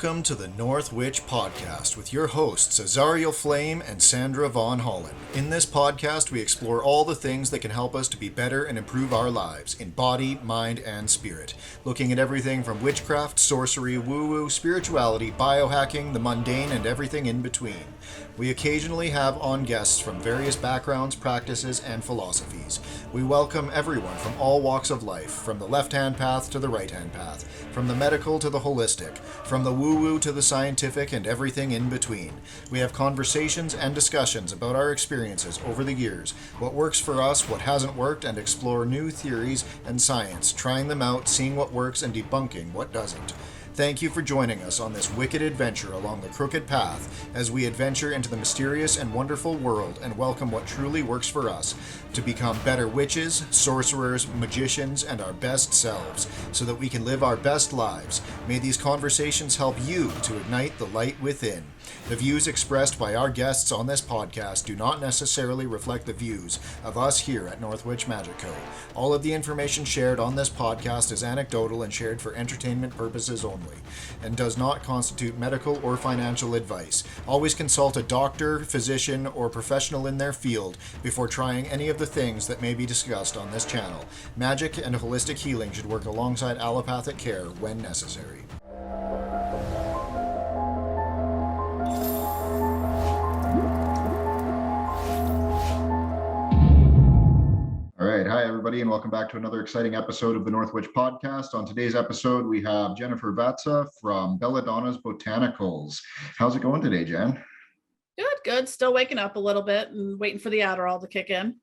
Welcome to the North Witch Podcast with your hosts Azariel Flame and Sandra Von Holland. In this podcast, we explore all the things that can help us to be better and improve our lives in body, mind, and spirit. Looking at everything from witchcraft, sorcery, woo-woo, spirituality, biohacking, the mundane, and everything in between. We occasionally have on guests from various backgrounds, practices, and philosophies. We welcome everyone from all walks of life, from the left-hand path to the right-hand path, from the medical to the holistic, from the woo-woo to the scientific, and everything in between. We have conversations and discussions about our experiences over the years, what works for us, what hasn't worked, and explore new theories and science, trying them out, seeing what works, and debunking what doesn't. Thank you for joining us on this wicked adventure along the crooked path as we adventure into the mysterious and wonderful world and welcome what truly works for us to become better witches, sorcerers, magicians, and our best selves so that we can live our best lives. May these conversations help you to ignite the light within. The views expressed by our guests on this podcast do not necessarily reflect the views of us here at Northwich Magic Co. All of the information shared on this podcast is anecdotal and shared for entertainment purposes only, and does not constitute medical or financial advice. Always consult a doctor, physician, or professional in their field before trying any of the things that may be discussed on this channel. Magic and holistic healing should work alongside allopathic care when necessary. All right. Hi, everybody, and welcome back to another exciting episode of the North Witch Podcast. On today's episode, we have Jennifer Vatsa from Belladonnas Botanicals. How's it going today, Jen? Good. Still waking up a little bit and waiting for the Adderall to kick in.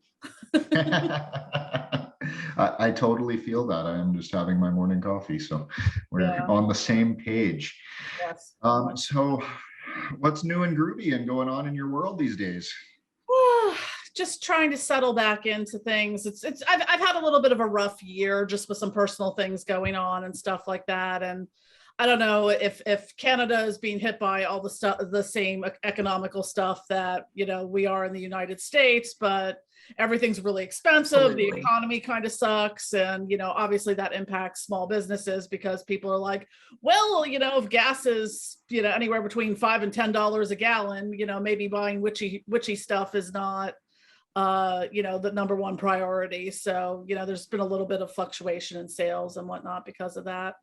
I totally feel that. I am just having my morning coffee, so we're on the same page. Yes. So what's new and groovy and going on in your world these days? Just trying to settle back into things. I've had a little bit of a rough year just with some personal things going on and stuff like that. And I don't know if Canada is being hit by all the stuff, the same economical stuff that, we are in the United States, but everything's really expensive. Absolutely. The economy kind of sucks. And, obviously that impacts small businesses because people are like, well, if gas is, anywhere between $5 and $10 a gallon, maybe buying witchy stuff is not, the number one priority. So, there's been a little bit of fluctuation in sales and whatnot because of that.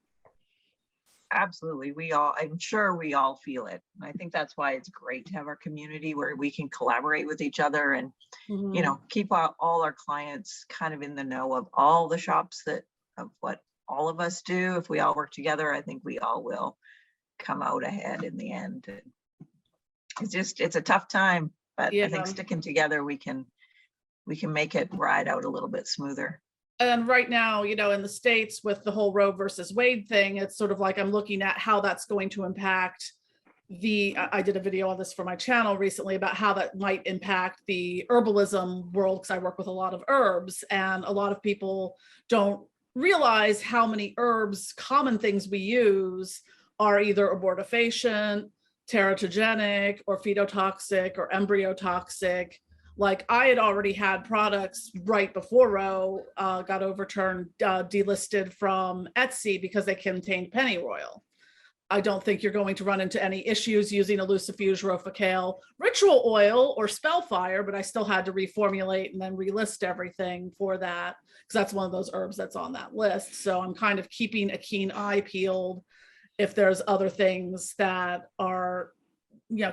Absolutely. I'm sure we all feel it. I think that's why it's great to have our community where we can collaborate with each other and, keep all our clients kind of in the know of all the shops of what all of us do. If we all work together, I think we all will come out ahead in the end. It's a tough time, but I think sticking together, we can make it ride out a little bit smoother. And right now, in the States with the whole Roe versus Wade thing, it's sort of like I'm looking at how that's going to impact I did a video on this for my channel recently about how that might impact the herbalism world, because I work with a lot of herbs, and a lot of people don't realize how many herbs, common things we use, are either abortifacient, teratogenic, or phytotoxic, or embryotoxic. Like I had already had products right before Roe got overturned, delisted from Etsy because they contained pennyroyal. I don't think you're going to run into any issues using a lucifuge, rofocale, ritual oil, or spellfire, but I still had to reformulate and then relist everything for that because that's one of those herbs that's on that list. So I'm kind of keeping a keen eye peeled if there's other things that are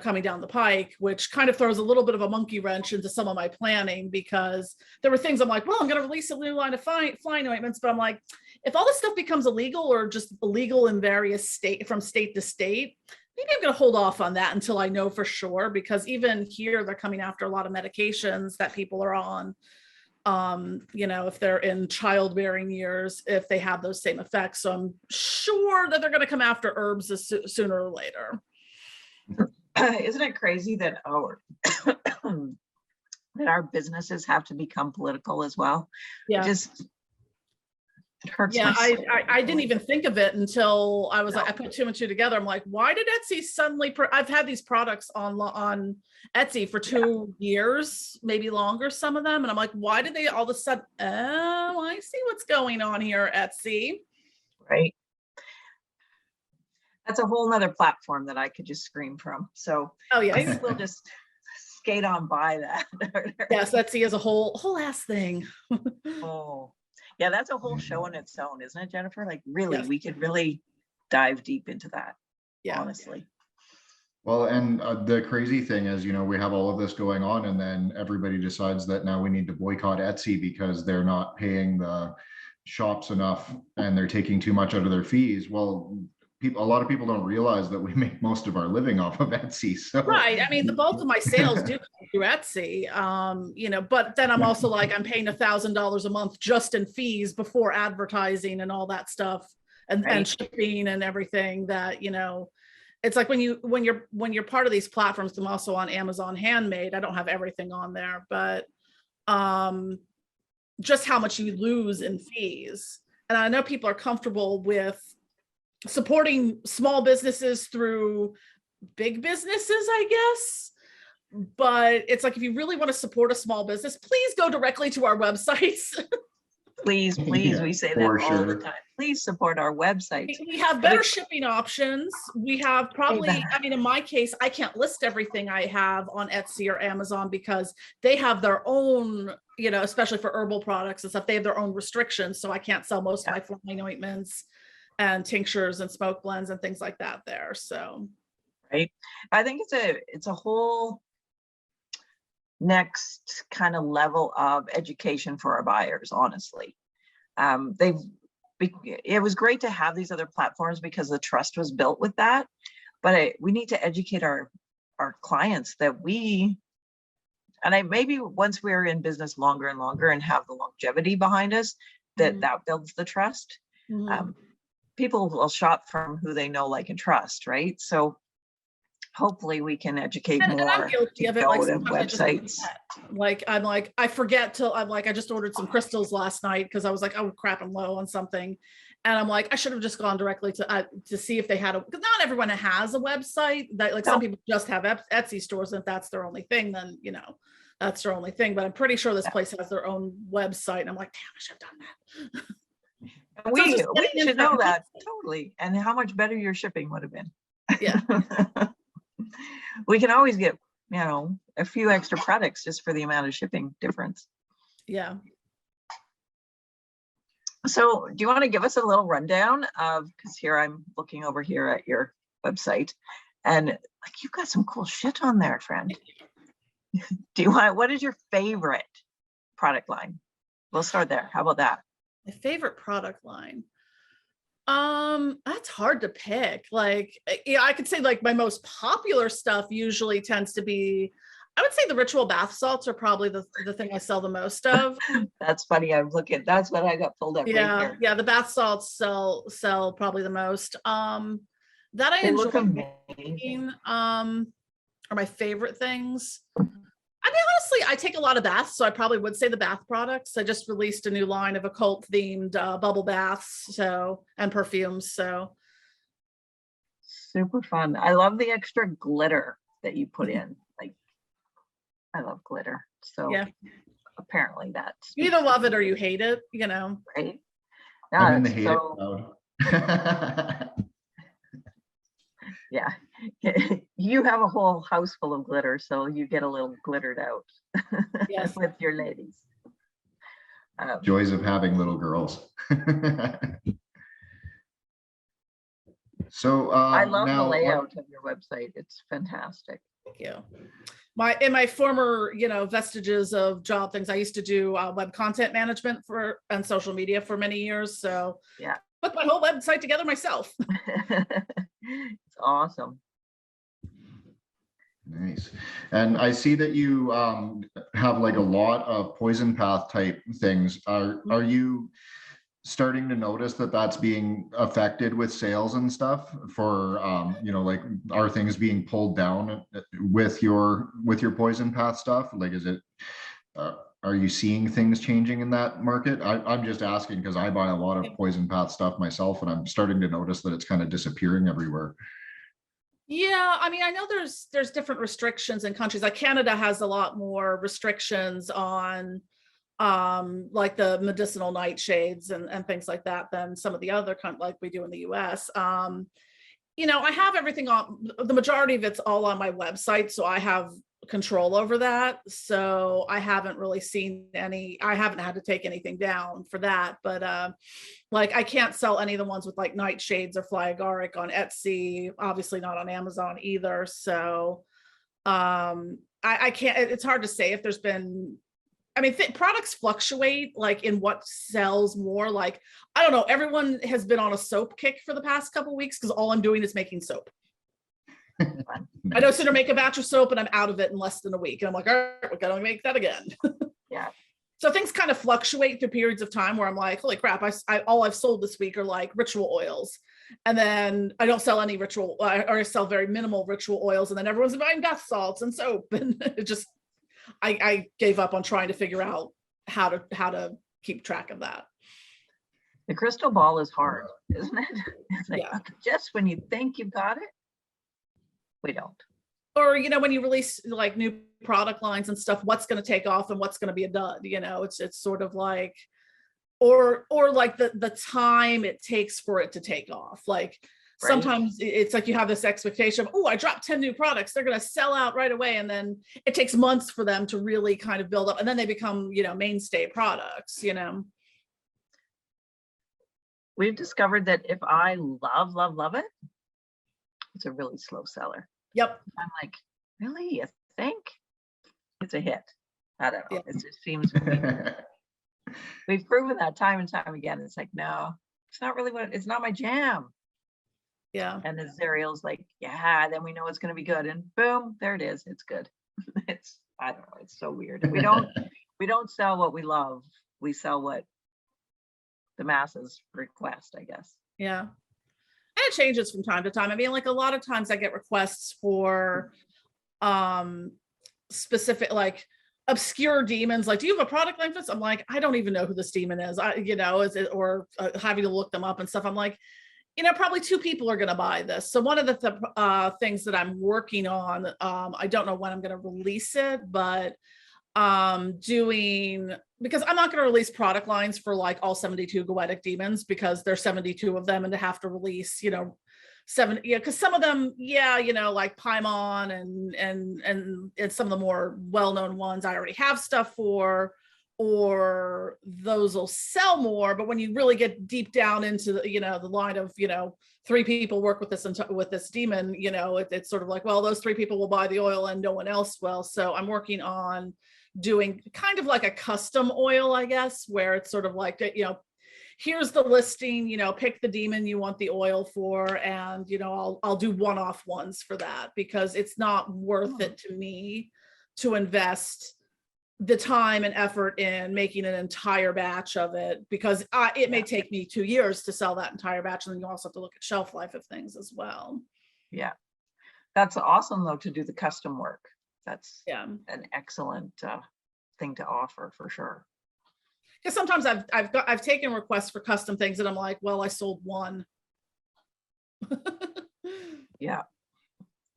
coming down the pike, which kind of throws a little bit of a monkey wrench into some of my planning, because there were things I'm like, well, I'm going to release a new line of flying ointments, but I'm like, if all this stuff becomes illegal or just illegal in various from state to state, maybe I'm going to hold off on that until I know for sure, because even here they're coming after a lot of medications that people are on. If they're in childbearing years, if they have those same effects. So I'm sure that they're going to come after herbs sooner or later. Isn't it crazy that our businesses have to become political as well? Yeah. It hurts. Yeah, I didn't even think of it until I was like, I put two and two together. I'm like, why did Etsy suddenly? I've had these products on Etsy for 2 years, maybe longer, some of them, and I'm like, why did they all of a sudden? Oh, I see what's going on here, Etsy. Right. That's a whole nother platform that I could just scream from. So Oh yeah. maybe we'll just skate on by that. Yes, Etsy is a whole ass thing. Oh, yeah, that's a whole show in its own, isn't it, Jennifer? Like really, Yes. we could really dive deep into that, Yeah. honestly. Well, and the crazy thing is, we have all of this going on, and then everybody decides that now we need to boycott Etsy because they're not paying the shops enough and they're taking too much out of their fees. Well, a lot of people don't realize that we make most of our living off of Etsy. So Right. I mean, the bulk of my sales do come through Etsy, but then I'm also like, I'm paying $1,000 a month just in fees before advertising and all that stuff and Right. shipping and everything that, it's like when you're part of these platforms. I'm also on Amazon Handmade. I don't have everything on there, but just how much you lose in fees. And I know people are comfortable with supporting small businesses through big businesses, I guess. But it's like, if you really want to support a small business, please go directly to our websites. Please, Yeah, we say that for all the sure. time. Please support our website. We have better shipping options. We have probably, Amen. I mean, in my case, I can't list everything I have on Etsy or Amazon because they have their own, especially for herbal products and stuff, they have their own restrictions. So I can't sell most of my flying ointments and tinctures and smoke blends and things like that there. So, right. I think it's a whole next kind of level of education for our buyers, honestly. It was great to have these other platforms because the trust was built with that, but we need to educate our clients that maybe once we're in business longer and longer and have the longevity behind us, that builds the trust. People will shop from who they know, like, and trust, right? So hopefully we can educate more. And I'm guilty of it. Go like to websites. I forget till I just ordered some crystals last night because I was like, oh crap, I'm low on something. And I'm like, I should have just gone directly to see if they had because not everyone has a website. That some people just have Etsy stores, and if that's their only thing, then that's their only thing. But I'm pretty sure this place has their own website, and I'm like, damn, I should have done that. We should know that totally, and how much better your shipping would have been. Yeah. We can always get a few extra products just for the amount of shipping difference. Yeah. So do you want to give us a little rundown of, because here I'm looking over here at your website and like you've got some cool shit on there, friend. What is your favorite product line? We'll start there. How about that? My favorite product line. That's hard to pick. Like, I could say like my most popular stuff usually tends to be, I would say the ritual bath salts are probably the thing I sell the most of. That's funny. I'm looking, that's what I got pulled up right here. Yeah, the bath salts sell probably the most. That I enjoy making, are my favorite things. I mean, honestly, I take a lot of baths, so I probably would say the bath products. I just released a new line of occult themed bubble baths, and perfumes. So super fun. I love the extra glitter that you put in. Like, I love glitter. So yeah, apparently that's, you either love it or you hate it, right? I'm in the hate crowd. Yeah, you have a whole house full of glitter, so you get a little glittered out. Yes. With your ladies. Joys of having little girls. So I love the layout of your website. It's fantastic. Thank you. In my former, vestiges of job things, I used to do web content management and social media for many years. So yeah, put my whole website together myself. It's awesome. Nice. And I see that you have like a lot of poison path type things. Are you starting to notice that that's being affected with sales and stuff for like, are things being pulled down with your poison path stuff? Like, is it are you seeing things changing in that market? I'm just asking because I buy a lot of poison path stuff myself, and I'm starting to notice that it's kind of disappearing everywhere. Yeah, I mean, I know there's different restrictions in countries. Like Canada has a lot more restrictions on like the medicinal nightshades and things like that than some of the other countries like we do in the US. I have everything on, the majority of it's all on my website, so I have control over that. So I haven't really seen I haven't had to take anything down for that. But like I can't sell any of the ones with like nightshades or fly agaric on Etsy, obviously not on Amazon either. So I can't, it's hard to say if there's been, I mean, products fluctuate like in what sells more. Like, I don't know, everyone has been on a soap kick for the past couple of weeks because all I'm doing is making soap. I no sooner make a batch of soap and I'm out of it in less than a week. And I'm like, all right, we're going to make that again. Yeah. So things kind of fluctuate through periods of time where I'm like, holy crap, all I've sold this week are like ritual oils. And then I don't sell any ritual, or I sell very minimal ritual oils. And then everyone's buying bath salts and soap. And it just, I gave up on trying to figure out how to keep track of that. The crystal ball is hard, isn't it? It's like, yeah. Just when you think you've got it, we don't. Or, when you release like new product lines and stuff, what's going to take off and what's going to be a dud, it's sort of like, or like the time it takes for it to take off. Like, right. Sometimes it's like you have this expectation of, oh, I dropped 10 new products, they're going to sell out right away. And then it takes months for them to really kind of build up. And then they become, mainstay products, We've discovered that if I love it, it's a really slow seller. Yep. I'm like, really? You think? It's a hit. I don't know. Yeah. It just seems we've proven that time and time again. It's like, no, it's not really it's not my jam. Yeah. And the Zerial's like, yeah, then we know it's going to be good. And boom, there it is. It's good. I don't know. It's so weird. We don't sell what we love. We sell what the masses request, I guess. Yeah. And it changes from time to time. I mean, like a lot of times I get requests for specific, like obscure demons. Like, do you have a product like this? I'm like, I don't even know who this demon is. Or having to look them up and stuff. I'm like, probably 2 people are going to buy this. So one of the things that I'm working on, I don't know when I'm going to release it, but because I'm not going to release product lines for like all 72 goetic demons because there's 72 of them and to have to release, 7, because some of them, like Paimon and some of the more well-known ones I already have stuff for, or those will sell more. But when you really get deep down into the, the line of, 3 people work with this demon, it's sort of like, well, those 3 people will buy the oil and no one else will. So I'm working on doing kind of like a custom oil, I guess, where it's sort of like, here's the listing, pick the demon you want the oil for. And, I'll do one-off ones for that because it's not worth it to me to invest the time and effort in making an entire batch of it because it may take me 2 years to sell that entire batch. And then you also have to look at shelf life of things as well. Yeah. That's awesome though, to do the custom work. That's an excellent thing to offer for sure. Because sometimes I've taken requests for custom things and I'm like, well, I sold one. Yeah.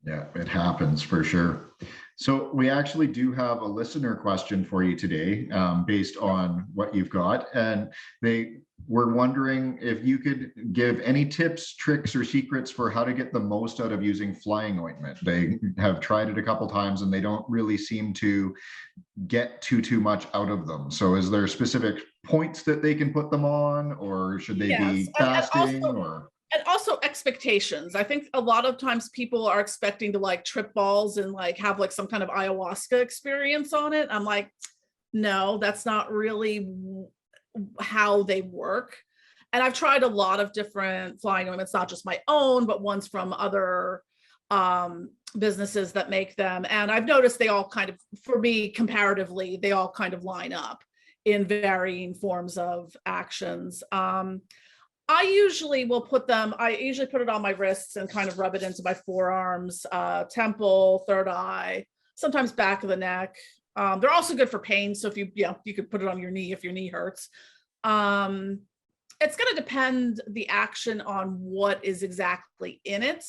Yeah, it happens for sure. So we actually do have a listener question for you today based on what you've got. And they were wondering if you could give any tips, tricks, or secrets for how to get the most out of using flying ointment. They have tried it a couple times and they don't really seem to get too much out of them. So is there specific points that they can put them on, or should they be fasting? And also expectations. I think a lot of times people are expecting to like trip balls and like have like some kind of ayahuasca experience on it. I'm like, no, that's not really how they work. And I've tried a lot of different flying ointments, not just my own, but ones from other businesses that make them. And I've noticed they all kind of, for me, comparatively, they all kind of line up in varying forms of actions. I usually put it on my wrists and kind of rub it into my forearms, temple, third eye, sometimes back of the neck. They're also good for pain. So if you could put it on your knee if your knee hurts. It's going to depend the action on what is exactly in it.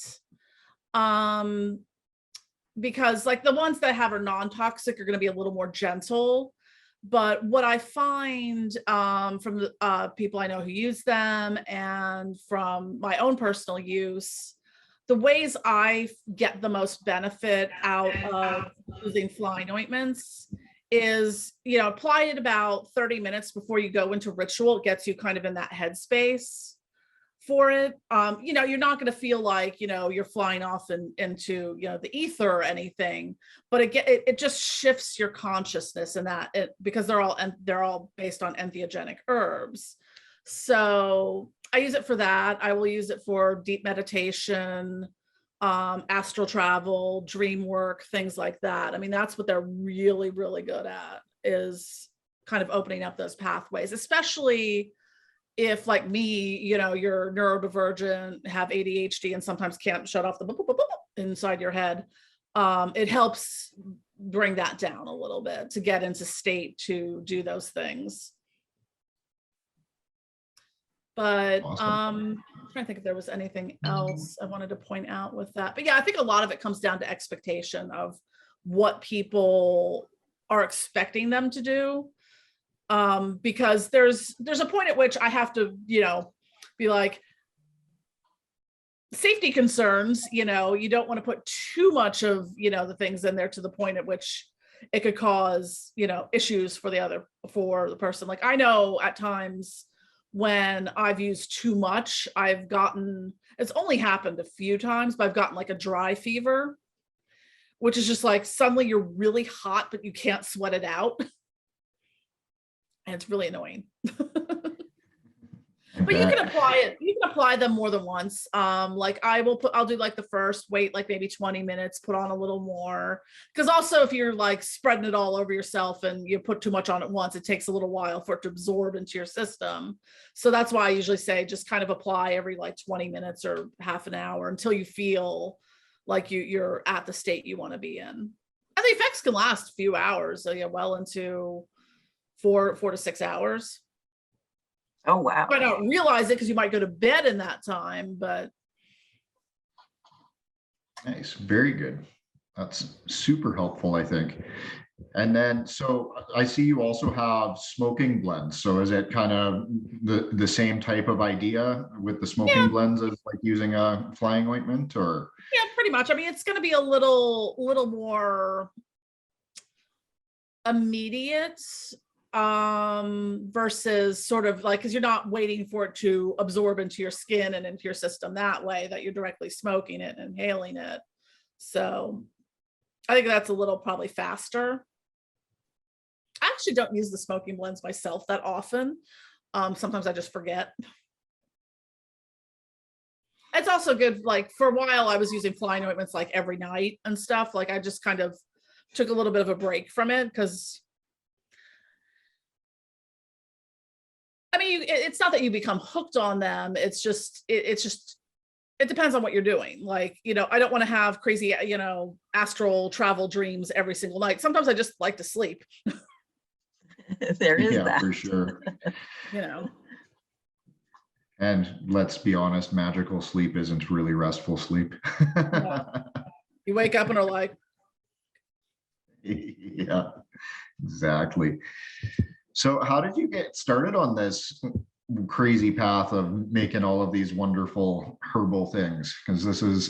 Because like the ones that I have are non-toxic are going to be a little more gentle. But what I find from the people I know who use them and from my own personal use, the ways I get the most benefit out of using flying ointments is, you know, apply it about 30 minutes before you go into ritual. It gets you kind of in that headspace for it. You know, you're not going to feel like, you know, you're flying off into, you know, the ether or anything, but it just shifts your consciousness in that because they're all based on entheogenic herbs. So I use it for that. I will use it for deep meditation, astral travel, dream work, things like that. I mean, that's what they're really, really good at, is kind of opening up those pathways, especially if, like me, you know, you're neurodivergent, have ADHD, and sometimes can't shut off the boop, boop, boop, boop inside your head. It helps bring that down a little bit to get into state to do those things. But Awesome. I'm trying to think if there was anything else I wanted to point out with that. But yeah, I think a lot of it comes down to expectation of what people are expecting them to do. Because there's a point at which I have to, you know, be like, safety concerns, you know, you don't want to put too much of, you know, the things in there to the point at which it could cause, you know, issues for the person. Like, I know at times when I've used too much, it's only happened a few times, but I've gotten like a dry fever, which is just like suddenly you're really hot, but you can't sweat it out. And it's really annoying. But you can apply them more than once. Like I'll do like the first, wait like maybe 20 minutes, put on a little more. Because also if you're like spreading it all over yourself and you put too much on at once, it takes a little while for it to absorb into your system. So that's why I usually say just kind of apply every like 20 minutes or half an hour until you feel like you're at the state you want to be in. And the effects can last a few hours, so yeah, well into 4 to 6 hours. Oh, wow. You might not realize it because you might go to bed in that time, but. Nice. Very good. That's super helpful, I think. And then, so I see you also have smoking blends. So is it kind of the same type of idea with the smoking blends as like using a flying ointment, or? Yeah, pretty much. I mean, it's going to be a little more immediate versus sort of like, because you're not waiting for it to absorb into your skin and into your system that way, that you're directly smoking it and inhaling it. So I think that's a little probably faster. I actually don't use the smoking blends myself that often. Sometimes I just forget. It's also good, like for a while I was using flying ointments like every night and stuff. Like I just kind of took a little bit of a break from it because I mean, it's not that you become hooked on them. It's just, it depends on what you're doing. Like, you know, I don't want to have crazy, you know, astral travel dreams every single night. Sometimes I just like to sleep. There is that. Yeah, for sure. You know. And let's be honest, magical sleep isn't really restful sleep. Yeah. You wake up and are like. Yeah, exactly. So how did you get started on this crazy path of making all of these wonderful herbal things? Because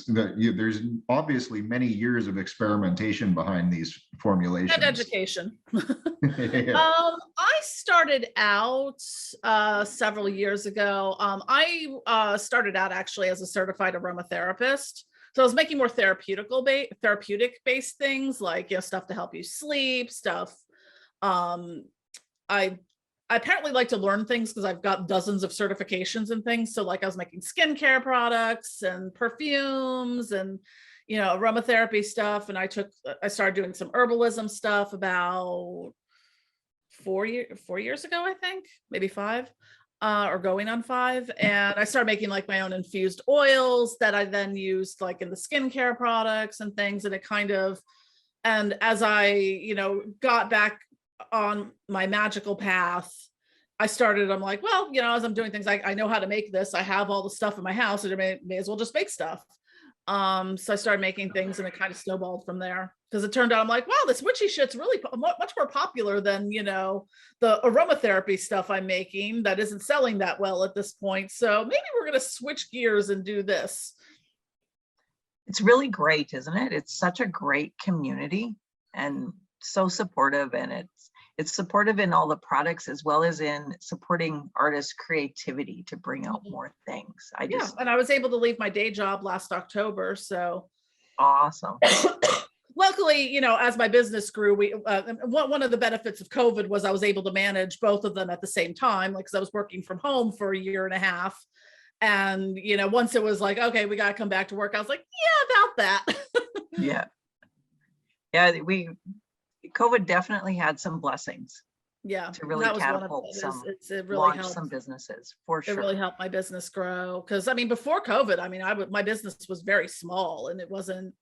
there's obviously many years of experimentation behind these formulations. And education. Yeah. I started out several years ago. I started out actually as a certified aromatherapist. So I was making more therapeutic based things, like, you know, stuff to help you sleep, stuff. I apparently like to learn things because I've got dozens of certifications and things. So like I was making skincare products and perfumes and, you know, aromatherapy stuff. And I started doing some herbalism stuff about 4 years ago, I think, maybe 5, or going on 5. And I started making like my own infused oils that I then used like in the skincare products and things. And as I, you know, got back on my magical path, I'm like, well, you know, as I'm doing things, I know how to make this. I have all the stuff in my house, and I may as well just make stuff. So I started making things, and it kind of snowballed from there, because it turned out I'm like, wow, this witchy shit's really much more popular than, you know, the aromatherapy stuff I'm making that isn't selling that well at this point. So maybe we're going to switch gears and do this. It's really great, isn't it? It's such a great community and so supportive, and it's supportive in all the products as well as in supporting artists' creativity to bring out more things. Yeah, and I was able to leave my day job last October, so awesome. Luckily, you know, as my business grew, one of the benefits of COVID was I was able to manage both of them at the same time, like, because I was working from home for a year and a half. And, you know, once it was like, okay, we got to come back to work, I was like, yeah, about that. Yeah. Yeah, COVID definitely had some blessings. Yeah, to really catapult some, it really launch helped. some businesses for sure. It really helped my business grow. Because I mean, before COVID, I mean, my business was very small, and it wasn't,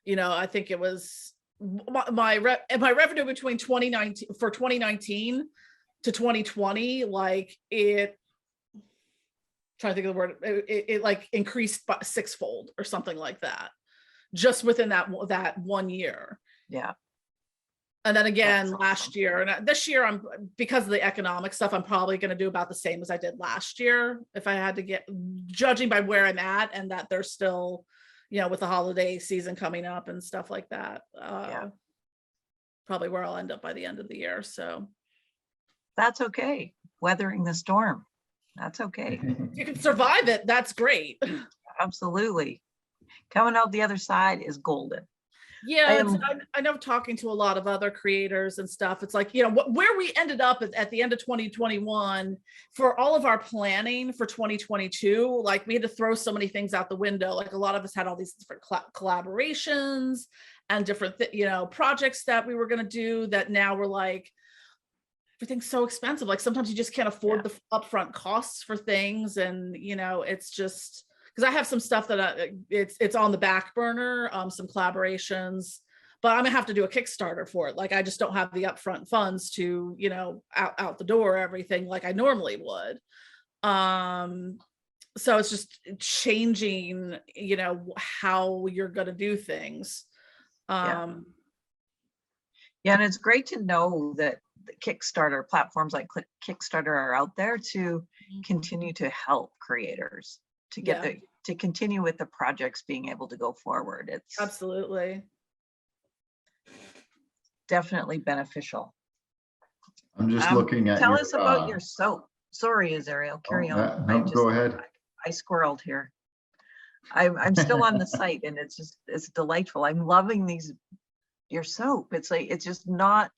you know, I think it was my revenue between 2019 to 2020, like it, trying to think of the word, it like increased by sixfold or something like that, just within that 1 year. Yeah. And then again, last year and this year, because of the economic stuff, I'm probably going to do about the same as I did last year. If I had to judging by where I'm at, and that there's still, you know, with the holiday season coming up and stuff like that, probably where I'll end up by the end of the year. So that's okay. Weathering the storm. That's okay. You can survive it. That's great. Absolutely. Coming out the other side is golden. Yeah, I know, talking to a lot of other creators and stuff, it's like, you know, where we ended up at the end of 2021 for all of our planning for 2022, like we had to throw so many things out the window. Like a lot of us had all these different collaborations and different, you know, projects that we were going to do, that now we're like, everything's so expensive. Like sometimes you just can't afford the upfront costs for things. And, you know, it's just, because I have some stuff that it's on the back burner, some collaborations, but I'm gonna have to do a Kickstarter for it. Like I just don't have the upfront funds to, you know, out the door everything like I normally would. So it's just changing, you know, how you're gonna do things. Yeah, and it's great to know that the Kickstarter platforms like Kickstarter are out there to continue to help creators to get to continue with the projects being able to go forward. It's absolutely definitely beneficial. I'm just looking at tell us about your soap. Sorry, Azariel, carry on. No, go ahead. I squirreled here. I'm still on the site, and it's delightful. I'm loving your soap. It's like, it's just not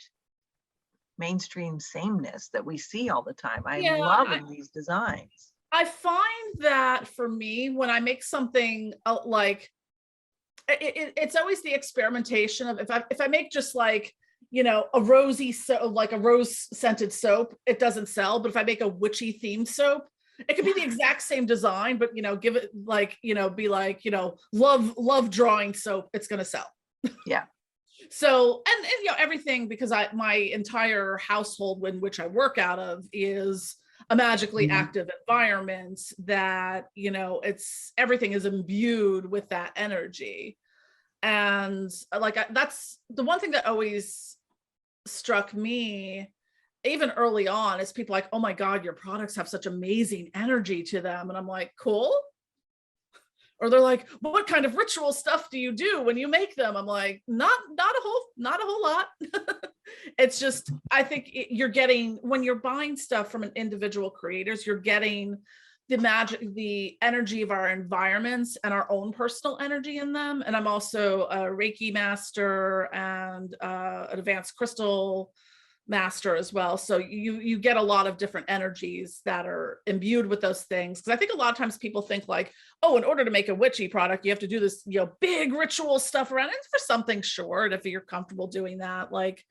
mainstream sameness that we see all the time. I'm loving these designs. I find that for me, when I make something like it's always the experimentation of, if I make just like, you know, a rosy soap, like a rose scented soap, it doesn't sell. But if I make a witchy themed soap, it could be the exact same design, but, you know, give it like, you know, be like, you know, love drawing soap, it's going to sell. Yeah. So, and you know, everything, because my entire household in which I work out of is a magically active environment that, you know, everything is imbued with that energy. And like, that's the one thing that always struck me even early on, is people like, oh my God, your products have such amazing energy to them. And I'm like, cool. Or they're like, well, what kind of ritual stuff do you do when you make them? I'm like, not a whole lot. It's just, I think you're getting, when you're buying stuff from an individual creators, you're getting the magic, the energy of our environments and our own personal energy in them. And I'm also a Reiki master and an advanced crystal master as well. So you get a lot of different energies that are imbued with those things. Because I think a lot of times people think like, oh, in order to make a witchy product, you have to do this, you know, big ritual stuff around it. It's for something short, if you're comfortable doing that. Like,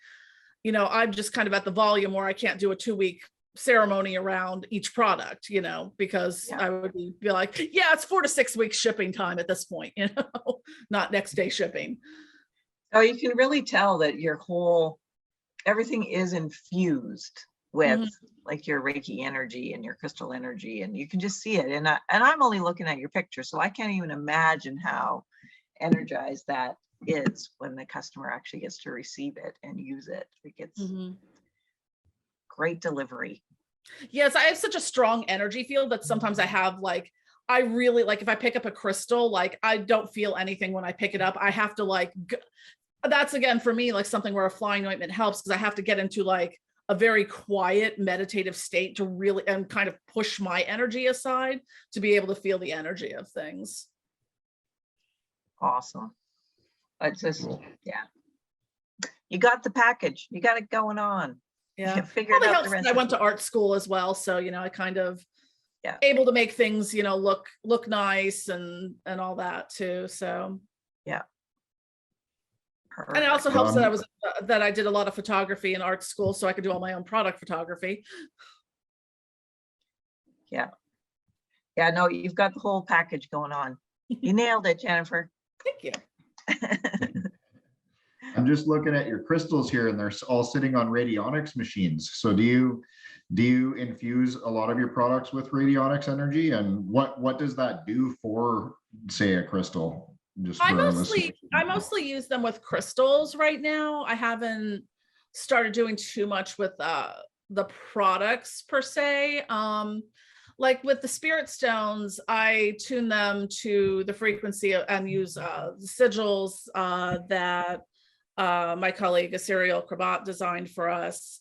you know, I'm just kind of at the volume where I can't do a 2-week ceremony around each product, you know, because I would be like, yeah, it's 4 to 6 weeks shipping time at this point, you know, not next day shipping. Oh, you can really tell that everything is infused with like your Reiki energy and your crystal energy, and you can just see it. And I'm only looking at your picture, so I can't even imagine how energized that is when the customer actually gets to receive it and use it. It gets great delivery. Yes, I have such a strong energy field that sometimes I have like I really like, if I pick up a crystal, like I don't feel anything when I pick it up. I have to like, that's again for me, like something where a flying ointment helps, because I have to get into like a very quiet meditative state to really, and kind of push my energy aside to be able to feel the energy of things. Awesome. It's just, Cool. yeah. You got the package. You got it going on. Yeah. You figured Probably out helps the that I went recipe. to art school as well. So, you know, I kind of Yeah. able to make things, you know, look nice and all that too. So, Yeah. and it also helps Perfect. that I did a lot of photography in art school, so I could do all my own product photography. Yeah. Yeah, no, you've got the whole package going on. You nailed it, Jennifer. Thank you. I'm just looking at your crystals here and they're all sitting on radionics machines. So do you infuse a lot of your products with radionics energy, and what does that do for, say, a crystal? Just I for our listeners. mostly use them with crystals right now. I haven't started doing too much with the products per se. Like with the spirit stones, I tune them to the frequency and use sigils that my colleague Asiriel Krabat designed for us.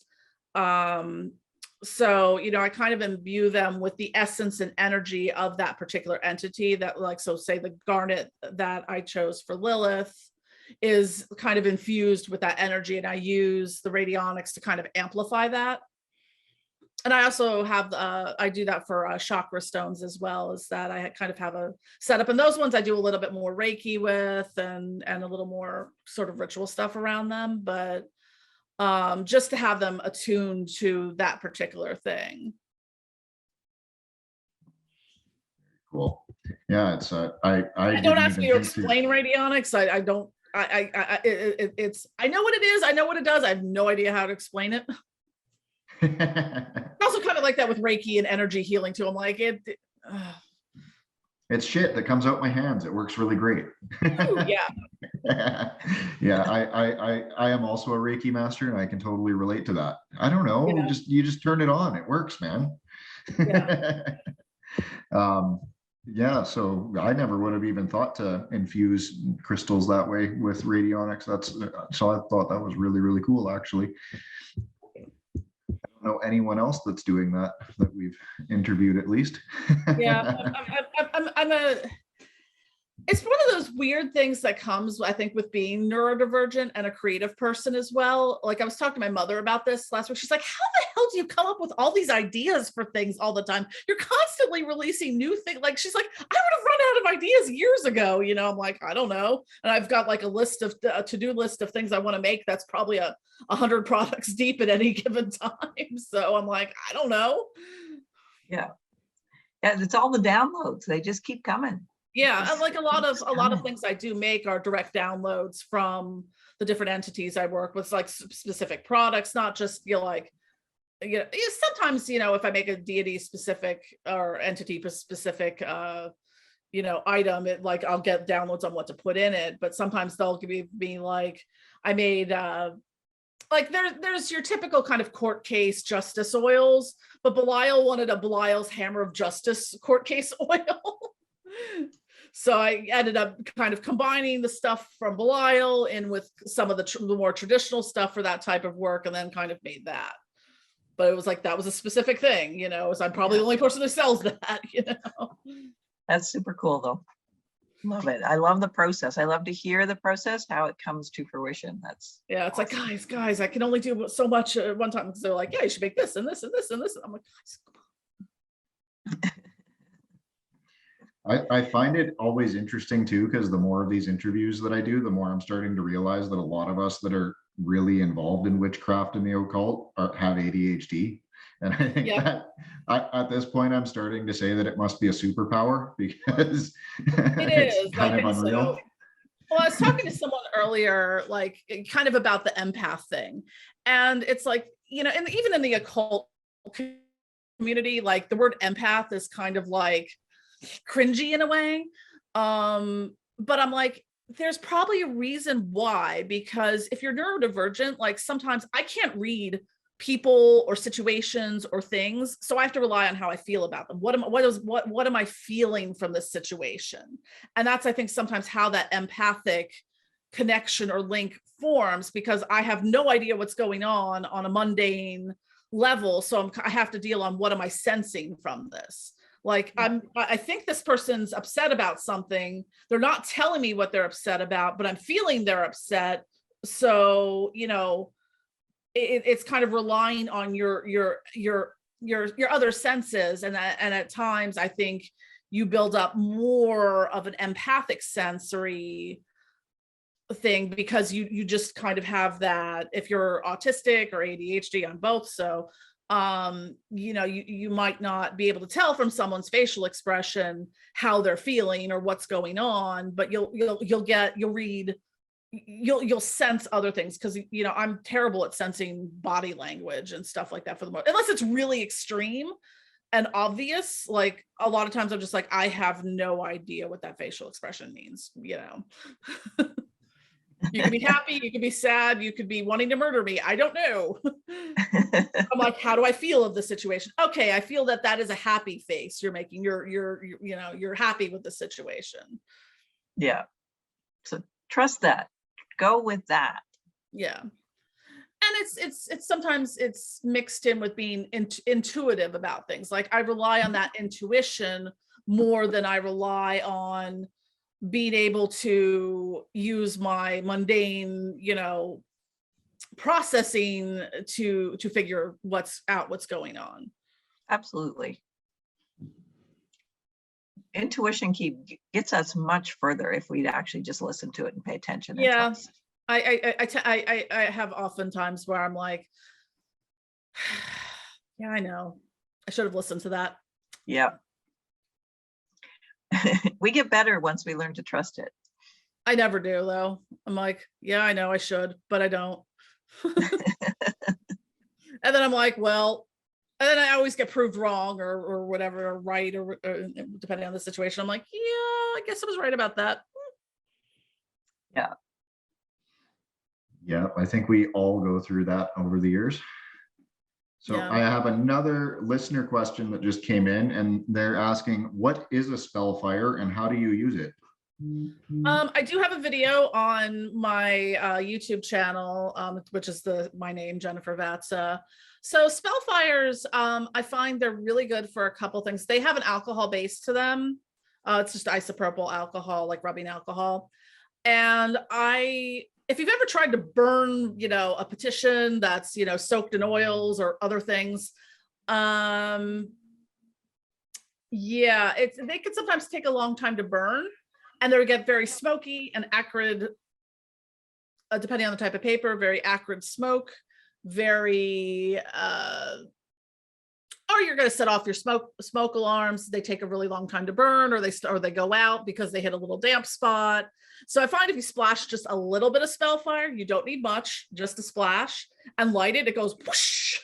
So, you know, I kind of imbue them with the essence and energy of that particular entity that, like, so say the garnet that I chose for Lilith is kind of infused with that energy, and I use the radionics to kind of amplify that. And I also have, I do that for chakra stones as well, is that I kind of have a setup. And those ones I do a little bit more Reiki with and a little more sort of ritual stuff around them. But just to have them attuned to that particular thing. Cool. Yeah, it's I don't didn't ask even me to think to- explain radionics. I don't. It's. I know what it is. I know what it does. I have no idea how to explain it. I also kind of like that with Reiki and energy healing too. I'm like it. It's shit that comes out my hands. It works really great. Ooh, yeah. Yeah, I am also a Reiki master, and I can totally relate to that. I don't know, Yeah. you just turn it on. It works, man. Yeah. Yeah, so I never would have even thought to infuse crystals that way with radionics. So I thought that was really, really cool, actually. I don't know anyone else that's doing that we've interviewed, at least. Yeah. I'm a. It's one of those weird things that comes, I think, with being neurodivergent and a creative person as well. Like I was talking to my mother about this last week. She's like, how the hell do you come up with all these ideas for things all the time? You're constantly releasing new things. Like, she's like, I would have run out of ideas years ago. You know, I'm like, I don't know. And I've got like a to-do list of things I want to make. That's probably 100 products deep at any given time. So I'm like, I don't know. Yeah. Yeah, it's all the downloads. They just keep coming. Yeah, and like a lot of things I do make are direct downloads from the different entities I work with, like specific products, not just, you know, like, you know, sometimes, you know, if I make a deity specific or entity specific you know, item, it like I'll get downloads on what to put in it, but sometimes they'll give me like, I made like there's your typical kind of court case justice oils, but Belial wanted a Belial's Hammer of Justice court case oil. So I ended up kind of combining the stuff from Belial in with some of the more traditional stuff for that type of work, and then kind of made that. But it was like, that was a specific thing, you know, so I'm probably the only person who sells that, you know. That's super cool though. Love it. I love the process. I love to hear the process, how it comes to fruition. That's Yeah, it's awesome. like, guys, I can only do so much at one time. Because they're like, yeah, you should make this and this and this and this. And I'm like, guys, I find it always interesting too, because the more of these interviews that I do, the more I'm starting to realize that a lot of us that are really involved in witchcraft and the occult have ADHD. And I think that at this point, I'm starting to say that it must be a superpower, because it's kind of unreal. So. Well, I was talking to someone earlier, like kind of about the empath thing. And it's like, you know, and even in the occult community, like the word empath is kind of like cringy in a way. But I'm like, there's probably a reason why, because if you're neurodivergent, like sometimes I can't read people or situations or things. So I have to rely on how I feel about them. What am I feeling from this situation? And that's, I think, sometimes how that empathic connection or link forms, because I have no idea what's going on a mundane level. So I have to deal on what am I sensing from this? Like, I think this person's upset about something. They're not telling me what they're upset about, but I'm feeling they're upset. So, you know, it's kind of relying on your other senses. And at times I think you build up more of an empathic sensory thing, because you just kind of have that, if you're autistic or ADHD on both. So you know, you might not be able to tell from someone's facial expression how they're feeling or what's going on, but you'll sense other things, because, you know, I'm terrible at sensing body language and stuff like that, for the most, unless it's really extreme and obvious. Like, a lot of times I'm just like, I have no idea what that facial expression means, you know. You could be happy, you could be sad, you could be wanting to murder me, I don't know. I'm like, how do I feel of the situation? Okay, I feel that is a happy face you're making. You're you know, you're happy with the situation. Yeah. So trust that. Go with that. Yeah. And it's sometimes it's mixed in with being intuitive about things. Like, I rely on that intuition more than I rely on being able to use my mundane, you know, processing to figure what's going on. Absolutely. Intuition gets us much further if we'd actually just listen to it and pay attention. Yeah. I have oftentimes where I'm like, yeah, I know, I should have listened to that. Yeah. We get better once we learn to trust it. I never do, though. I'm like, yeah, I know I should, but I don't. And then I'm like, well, and then I always get proved wrong or whatever, or right, or depending on the situation. I'm like, yeah, I guess I was right about that. Yeah. Yeah, I think we all go through that over the years. So Yeah. I have another listener question that just came in, and they're asking, what is a spellfire and how do you use it? I do have a video on my YouTube channel, which is my name, Jennifer Vatsa. So spellfires, I find they're really good for a couple things. They have an alcohol base to them. It's just isopropyl alcohol, like rubbing alcohol. And if you've ever tried to burn, you know, a petition that's, you know, soaked in oils or other things, yeah, they can sometimes take a long time to burn, and they get very smoky and acrid, depending on the type of paper, very acrid smoke, very, or you're going to set off your smoke alarms. They take a really long time to burn, or they go out because they hit a little damp spot. So I find if you splash just a little bit of spellfire, you don't need much, just a splash, and light it, it goes whoosh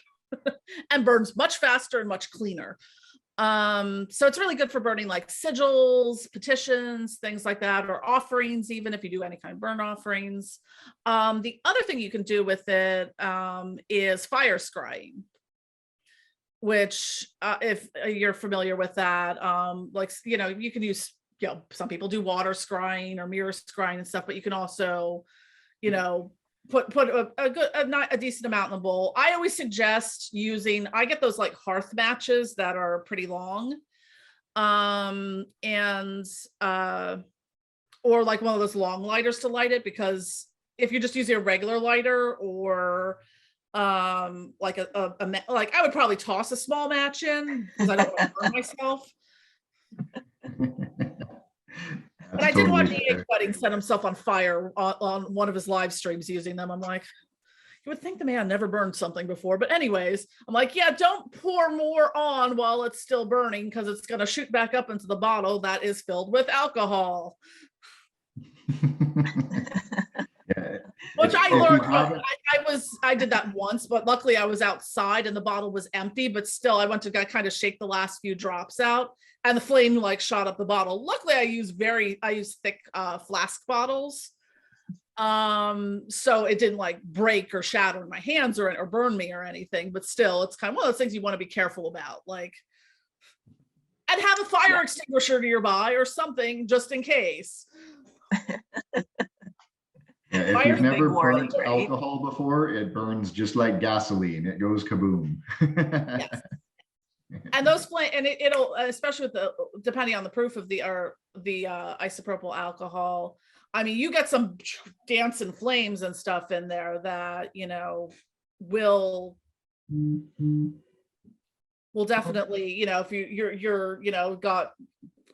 and burns much faster and much cleaner. So it's really good for burning like sigils, petitions, things like that, or offerings, even if you do any kind of burn offerings. The other thing you can do with it is fire scrying, which if you're familiar with that, like, you know, you can use, you know, some people do water scrying or mirror scrying and stuff, but you can also, you know, put a decent amount in the bowl. I always suggest I get those like hearth matches that are pretty long, or like one of those long lighters to light it, because if you're just using a regular lighter, or like like I would probably toss a small match in, because I don't want to burn myself. But I did watch E28 set himself on fire on one of his live streams using them. I'm like, you would think the man never burned something before. But anyways, I'm like, yeah, don't pour more on while it's still burning, because it's going to shoot back up into the bottle that is filled with alcohol. Yeah. Which I learned, I did that once, but luckily I was outside and the bottle was empty, but still I went to kind of shake the last few drops out, and the flame like shot up the bottle. Luckily I use thick flask bottles, So it didn't like break or shatter in my hands or burn me or anything, but still it's kind of one of those things you want to be careful about, like, and have a fire extinguisher nearby or something just in case. Yeah, if you've never burnt alcohol before, it burns just like gasoline. It goes kaboom. Yes. And those flame, and it'll, especially with the, depending on the proof of the isopropyl alcohol, I mean, you get some dancing flames and stuff in there that, you know, will definitely, you know, if you're, you know, got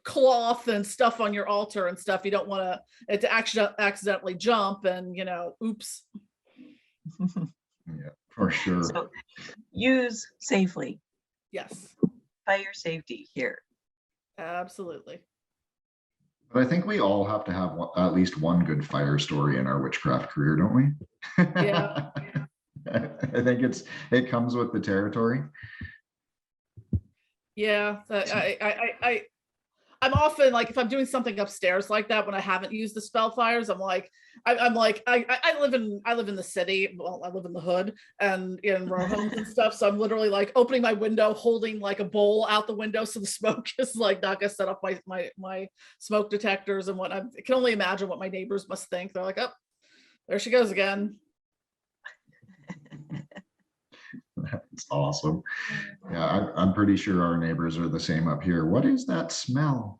cloth and stuff on your altar and stuff, you don't want it to accidentally jump and, you know, oops. Yeah, for sure. So use safely. Yes. Fire safety here. Absolutely. But I think we all have to have at least one good fire story in our witchcraft career, don't we? Yeah. I think it comes with the territory. Yeah, I'm often like, if I'm doing something upstairs like that, when I haven't used the spell fires, I'm like, I live in the city. Well, I live in the hood and in row homes and stuff. So I'm literally like opening my window, holding like a bowl out the window. So the smoke is like not gonna set off my smoke detectors and what. I can only imagine what my neighbors must think. They're like, oh, there she goes again. That's awesome. Yeah, I'm pretty sure our neighbors are the same up here. What is that smell?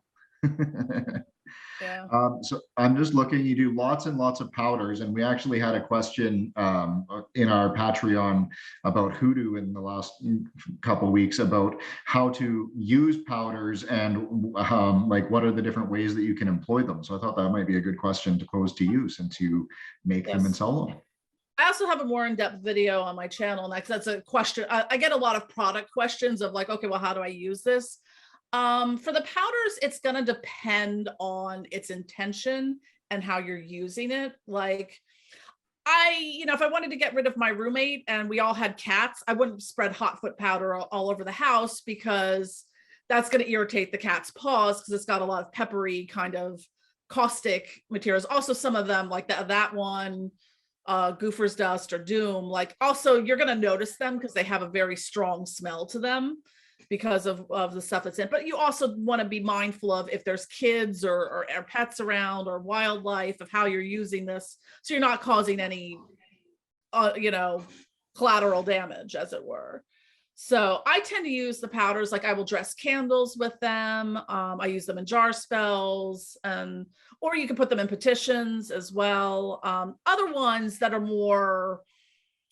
Yeah. So I'm just looking, you do lots and lots of powders, and we actually had a question in our Patreon about hoodoo in the last couple of weeks about how to use powders and like what are the different ways that you can employ them. So I thought that might be a good question to pose to you since you make them and sell them. I also have a more in-depth video on my channel, and that's a question. I get a lot of product questions of like, okay, well, how do I use this? For the powders, it's going to depend on its intention and how you're using it. Like you know, if I wanted to get rid of my roommate and we all had cats, I wouldn't spread hot foot powder all over the house because that's going to irritate the cat's paws because it's got a lot of peppery kind of caustic materials. Also, some of them like that one, Goofer's Dust or Doom, like also you're going to notice them because they have a very strong smell to them because of the stuff that's in. But you also want to be mindful of if there's kids or pets around or wildlife, of how you're using this, so you're not causing any you know, collateral damage, as it were. So I tend to use the powders, like I will dress candles with them. I use them in jar spells, or you can put them in petitions as well. Other ones that are more,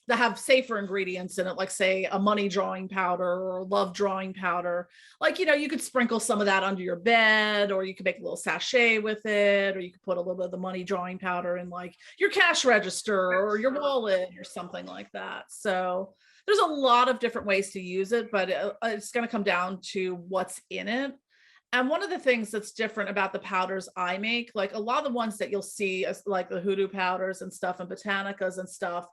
that have safer ingredients in it, like say a money drawing powder or love drawing powder. Like, you know, you could sprinkle some of that under your bed, or you could make a little sachet with it, or you could put a little bit of the money drawing powder in like your cash register or your wallet or something like that. So there's a lot of different ways to use it, but it's going to come down to what's in it. And one of the things that's different about the powders I make, like a lot of the ones that you'll see as like the hoodoo powders and stuff and botanicas and stuff,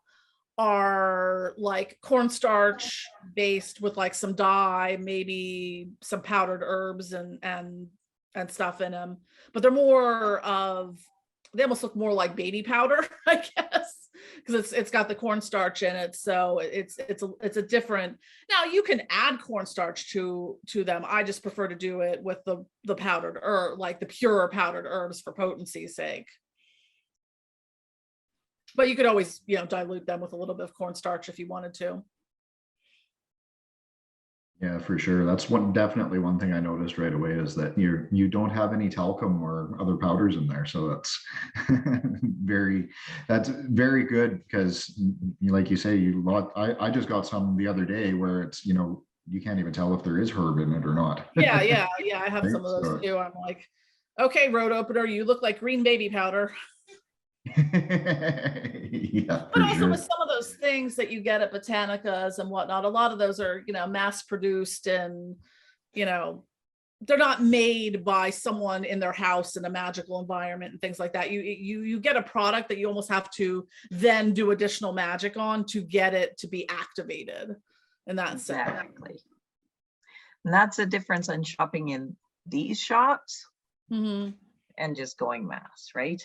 are like cornstarch based with like some dye, maybe some powdered herbs and stuff in them, but they're more of, they almost look more like baby powder, I guess, because it's got the cornstarch in it. So it's a different. Now you can add cornstarch to them. I just prefer to do it with the powdered herb, like the pure powdered herbs for potency's sake. But you could always, you know, dilute them with a little bit of cornstarch if you wanted to. Yeah, for sure. That's definitely one thing I noticed right away is that you don't have any talcum or other powders in there. So that's that's very good because, like you say, I just got some the other day where it's, you know, you can't even tell if there is herb in it or not. Yeah. I have some of those too. I'm like, okay, road opener, you look like green baby powder. Yeah, but also with some of those things that you get at botanicas and whatnot, a lot of those are, you know, mass produced, and, you know, they're not made by someone in their house in a magical environment and things like that. You get a product that you almost have to then do additional magic on to get it to be activated. And that's exactly. And that's a difference in shopping in these shops. Mm-hmm. and just going mass, right?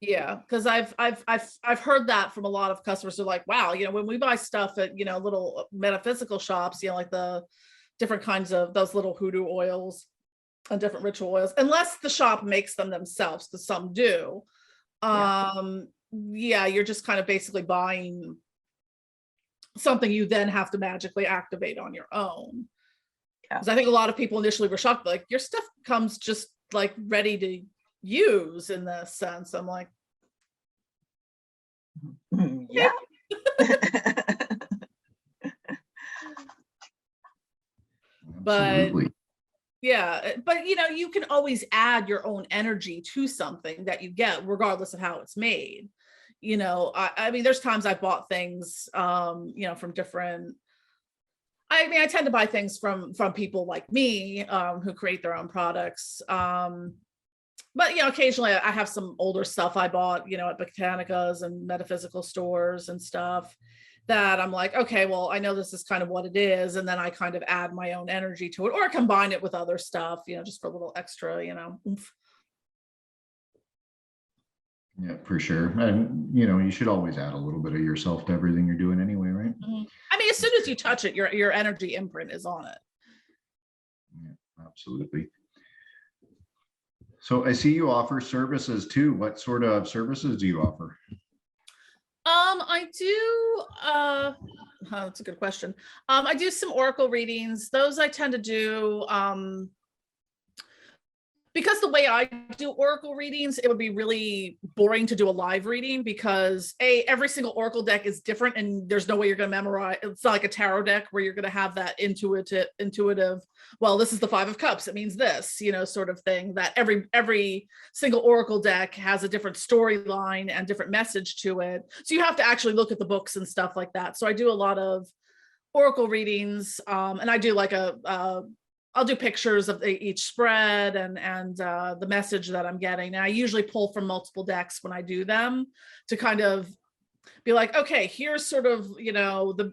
Yeah, because I've heard that from a lot of customers who are like, wow, when we buy stuff at, little metaphysical shops, like the different kinds of those little hoodoo oils and different ritual oils, unless the shop makes them themselves, because some do. Yeah, you're just kind of basically buying something you then have to magically activate on your own. Because I think a lot of people initially were shocked, like, your stuff comes just like ready to use in this sense. I'm like, yeah. But yeah, but you can always add your own energy to something that you get, regardless of how it's made. I mean, there's times I bought things, from different. I tend to buy things from people like me, who create their own products. But occasionally I have some older stuff I bought, at Botanicals and metaphysical stores and stuff, that I'm like, okay, well, I know this is kind of what it is, and then I kind of add my own energy to it, or combine it with other stuff, just for a little extra, oomph. Yeah, for sure. And you should always add a little bit of yourself to everything you're doing anyway, right? I mean, as soon as you touch it, your energy imprint is on it. Yeah, absolutely. So I see you offer services too. What sort of services do you offer? I do, that's a good question. I do some oracle readings. Those I tend to do, because the way I do oracle readings, it would be really boring to do a live reading, because every single oracle deck is different, and there's no way you're going to memorize. It's not like a tarot deck where you're going to have that intuitive, well, this is the 5 of Cups, it means this, sort of thing, that every single oracle deck has a different storyline and different message to it. So you have to actually look at the books and stuff like that. So I do a lot of oracle readings, and I do like I'll do pictures of each spread and the message that I'm getting. And I usually pull from multiple decks when I do them, to kind of be like, okay, here's sort of, the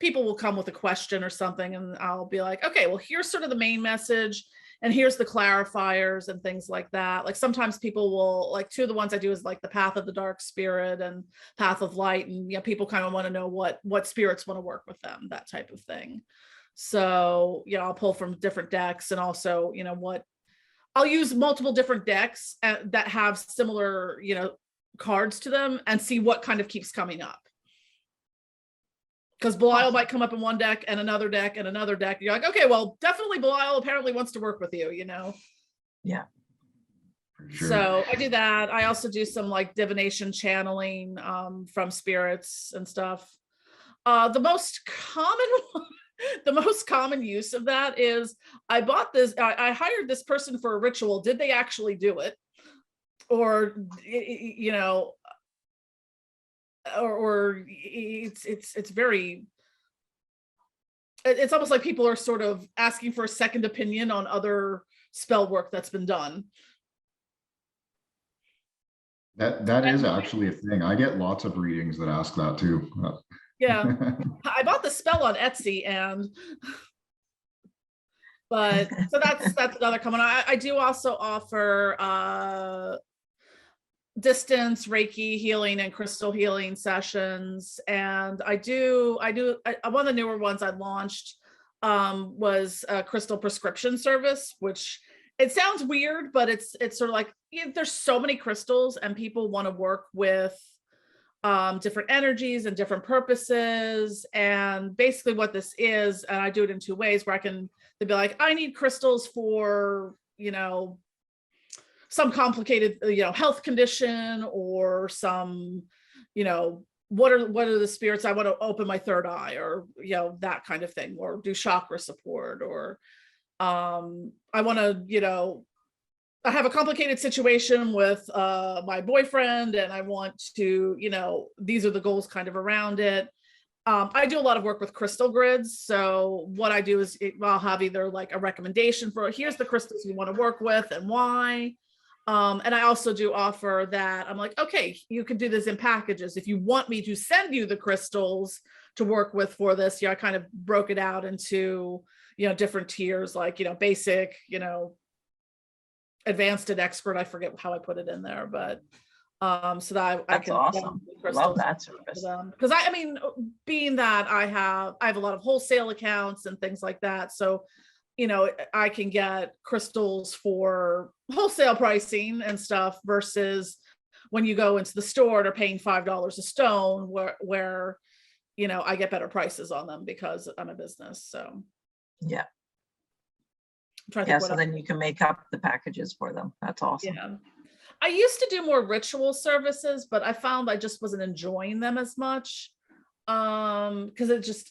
people will come with a question or something, and I'll be like, okay, well, here's sort of the main message, and here's the clarifiers and things like that. Like, sometimes people will, like, 2 of the ones I do is like the Path of the Dark Spirit and Path of Light, and people kind of want to know what spirits want to work with them, that type of thing. So, I'll pull from different decks, and also, I'll use multiple different decks that have similar, cards to them, and see what kind of keeps coming up. Because Belial might come up in one deck and another deck and another deck. You're like, okay, well, definitely Belial apparently wants to work with you, Yeah. Sure. So I do that. I also do some like divination channeling from spirits and stuff. The most common use of that is, I hired this person for a ritual. Did they actually do it? Or, or it's very, it's almost like people are sort of asking for a second opinion on other spell work that's been done. That is actually a thing. I get lots of readings that ask that too. Yeah. I bought the spell on Etsy, but so that's another common. I do also offer distance Reiki healing and crystal healing sessions, and I one of the newer ones I launched was a crystal prescription service, which it sounds weird, but it's sort of like, there's so many crystals, and people want to work with different energies and different purposes. And basically what this is, and I do it in 2 ways, where they'd be like, I need crystals for, some complicated, health condition, or some, what are the spirits, I want to open my 3rd eye, or, that kind of thing, or do chakra support, or I want to, I have a complicated situation with my boyfriend, and I want to, these are the goals kind of around it. I do a lot of work with crystal grids. So what I do is I'll have either like a recommendation for, here's the crystals you want to work with and why. And I also do offer that I'm like, okay, you can do this in packages. If you want me to send you the crystals to work with for this, I kind of broke it out into, different tiers, like, basic, advanced and expert. I forget how I put it in there, but so that I That's can awesome. Love that service. because I mean, being that I have a lot of wholesale accounts and things like that, so you know, I can get crystals for wholesale pricing and stuff versus when you go into the store, they're paying $5 a stone, where you know, I get better prices on them because I'm a business. So yeah. Yeah, so then you can make up the packages for them. That's awesome. Yeah. I used to do more ritual services, but I found I just wasn't enjoying them as much. Because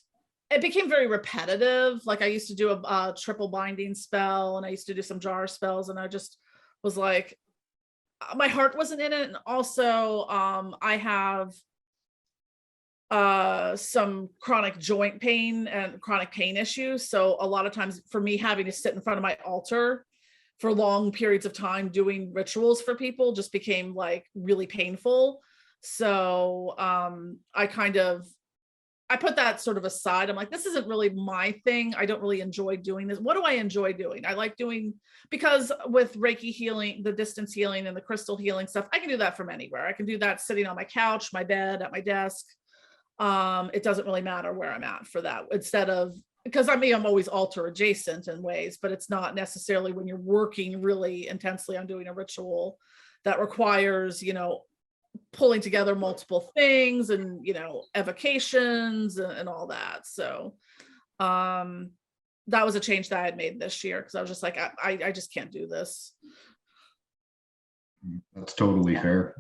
it became very repetitive. Like I used to do a triple binding spell, and I used to do some jar spells, and I just was like, my heart wasn't in it. And also, I have some chronic joint pain and chronic pain issues. So a lot of times for me, having to sit in front of my altar for long periods of time doing rituals for people just became like really painful. So I put that sort of aside. I'm like, this isn't really my thing. I don't really enjoy doing this. What do I enjoy doing? I like doing, because with Reiki healing, the distance healing and the crystal healing stuff, I can do that from anywhere. I can do that sitting on my couch, my bed, at my desk. It doesn't really matter where I'm at for that, instead of, because I mean, I'm always altar adjacent in ways, but it's not necessarily when you're working really intensely on doing a ritual that requires, you know, pulling together multiple things and, you know, evocations and all that. So that was a change that I had made this year, because I was just like, I just can't do this. That's totally fair.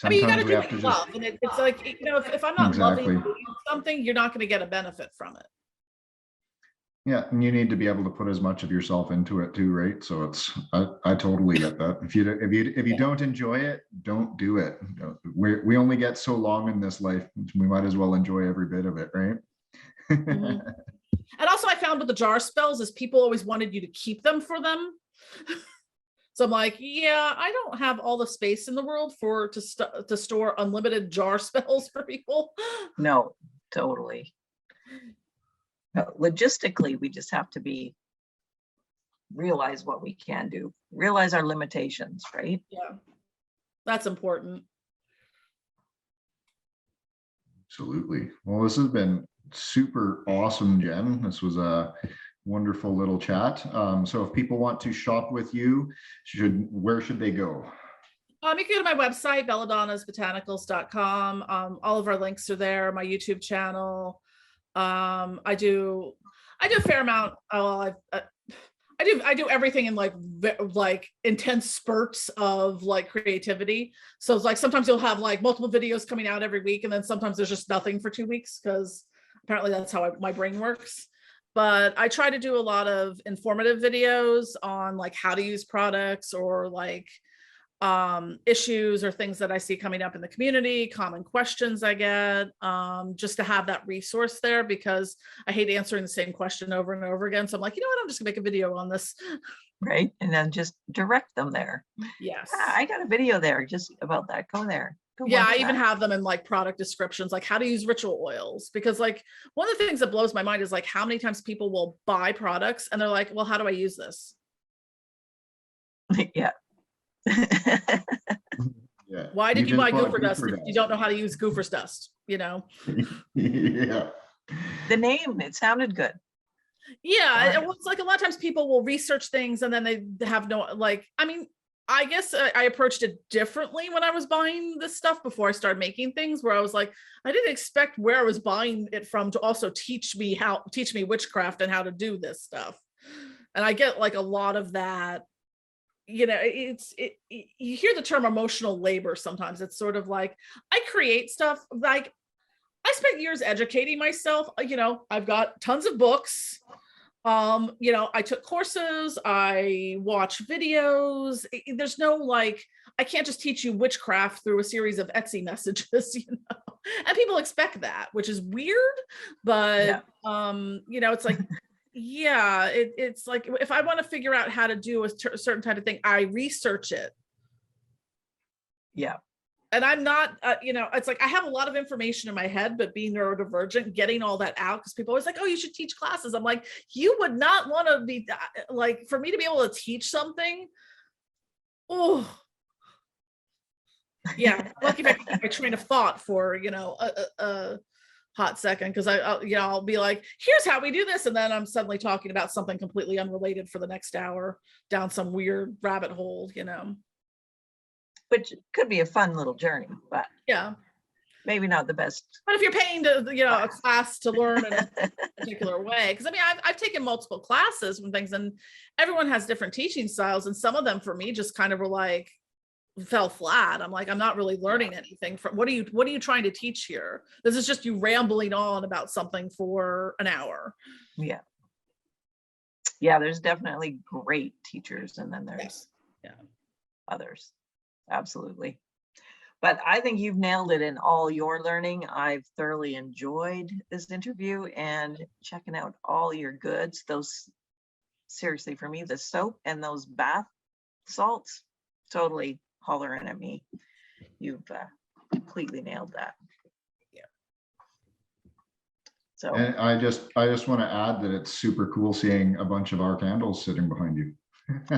I mean, you got to do what you love, and it's like, you know, if I'm not loving something, you're not going to get a benefit from it. Yeah, and you need to be able to put as much of yourself into it too, right? So it's, I totally get that. If you don't enjoy it, don't do it. We only get so long in this life. We might as well enjoy every bit of it, right? Mm-hmm. And also, I found with the jar spells is people always wanted you to keep them for them. So I'm like, yeah, I don't have all the space in the world to store unlimited jar spells for people. No, totally. Logistically, we just have to realize what we can do, realize our limitations, right? Yeah, that's important. Absolutely. Well, this has been super awesome, Jen. This was a wonderful little chat. So if people want to shop with you, where should they go? You can go to my website, belladonnasbotanicals.com. All of our links are there. My YouTube channel. I do a fair amount. I do everything in like intense spurts of like creativity. So it's like sometimes you'll have like multiple videos coming out every week, and then sometimes there's just nothing for 2 weeks, because apparently that's how my brain works. But I try to do a lot of informative videos on like how to use products, or like issues or things that I see coming up in the community, common questions I get, just to have that resource there, because I hate answering the same question over and over again. So I'm like, you know what, I'm just gonna make a video on this. Right, and then just direct them there. Yes. I got a video there just about that. Go there. Yeah, I even have them in like product descriptions, like how to use ritual oils, because like one of the things that blows my mind is like how many times people will buy products and they're like, well, how do I use this? Yeah. Yeah. Why did you buy Goofer Dust if you don't know how to use Goofer's Dust, you know? Yeah. The name, it sounded good. Yeah, it's like a lot of times people will research things and then they have no, like, I mean, I guess I approached it differently when I was buying this stuff before I started making things, where I was like, I didn't expect where I was buying it from to also teach me witchcraft and how to do this stuff. And I get like a lot of that, you know, you hear the term emotional labor sometimes. It's sort of like, I create stuff, like I spent years educating myself, you know, I've got tons of books. You know, I took courses, I watch videos. There's no like, I can't just teach you witchcraft through a series of Etsy messages, you know, and people expect that, which is weird, but you know, it's like, yeah, it's like, if I want to figure out how to do a certain type of thing, I research it. Yeah. And I'm not, it's like I have a lot of information in my head, but being neurodivergent, getting all that out, because people always like, oh, you should teach classes. I'm like, you would not want to be like, for me to be able to teach something. Oh, yeah. Lucky if I can keep my train of thought for, a hot second, because I'll be like, here's how we do this. And then I'm suddenly talking about something completely unrelated for the next hour down some weird rabbit hole, Which could be a fun little journey, but yeah. maybe not the best. But if you're paying to, a class to learn in a particular way, because I mean, I've taken multiple classes and things, and everyone has different teaching styles. And some of them for me just kind of were like, fell flat. I'm like, I'm not really learning anything from, what are you trying to teach here? This is just you rambling on about something for an hour. Yeah. Yeah, there's definitely great teachers, and then there's others. Absolutely. But I think you've nailed it in all your learning. I've thoroughly enjoyed this interview and checking out all your goods. Those, seriously, for me, the soap and those bath salts, totally hollering at me. You've completely nailed that. Yeah. So And I just want to add that it's super cool seeing a bunch of our candles sitting behind you.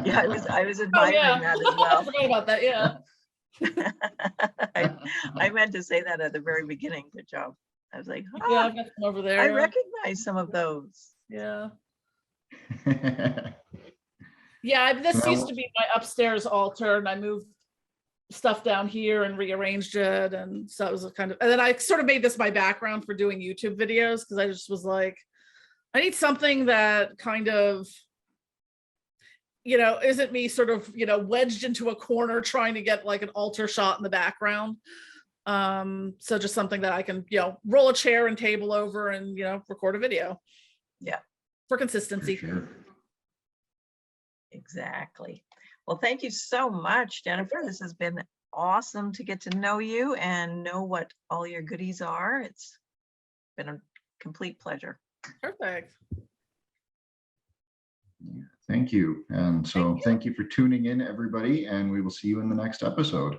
yeah, I was admiring that as well. I forgot about that. Yeah. I meant to say that at the very beginning. Good job. I was like, Yeah, I've got some over there. I recognize some of those. Yeah. Yeah, this used to be my upstairs altar, and I moved stuff down here and rearranged it, and so it was and then I sort of made this my background for doing YouTube videos, because I just was like, I need something that kind of, isn't me sort of, wedged into a corner trying to get like an altar shot in the background. So just something that I can, roll a chair and table over and, record a video. Yeah. For consistency. For sure. Exactly. Well, thank you so much, Jennifer. This has been awesome to get to know you and know what all your goodies are. It's been a complete pleasure. Perfect. Thank you. And so thank you for tuning in, everybody, and we will see you in the next episode.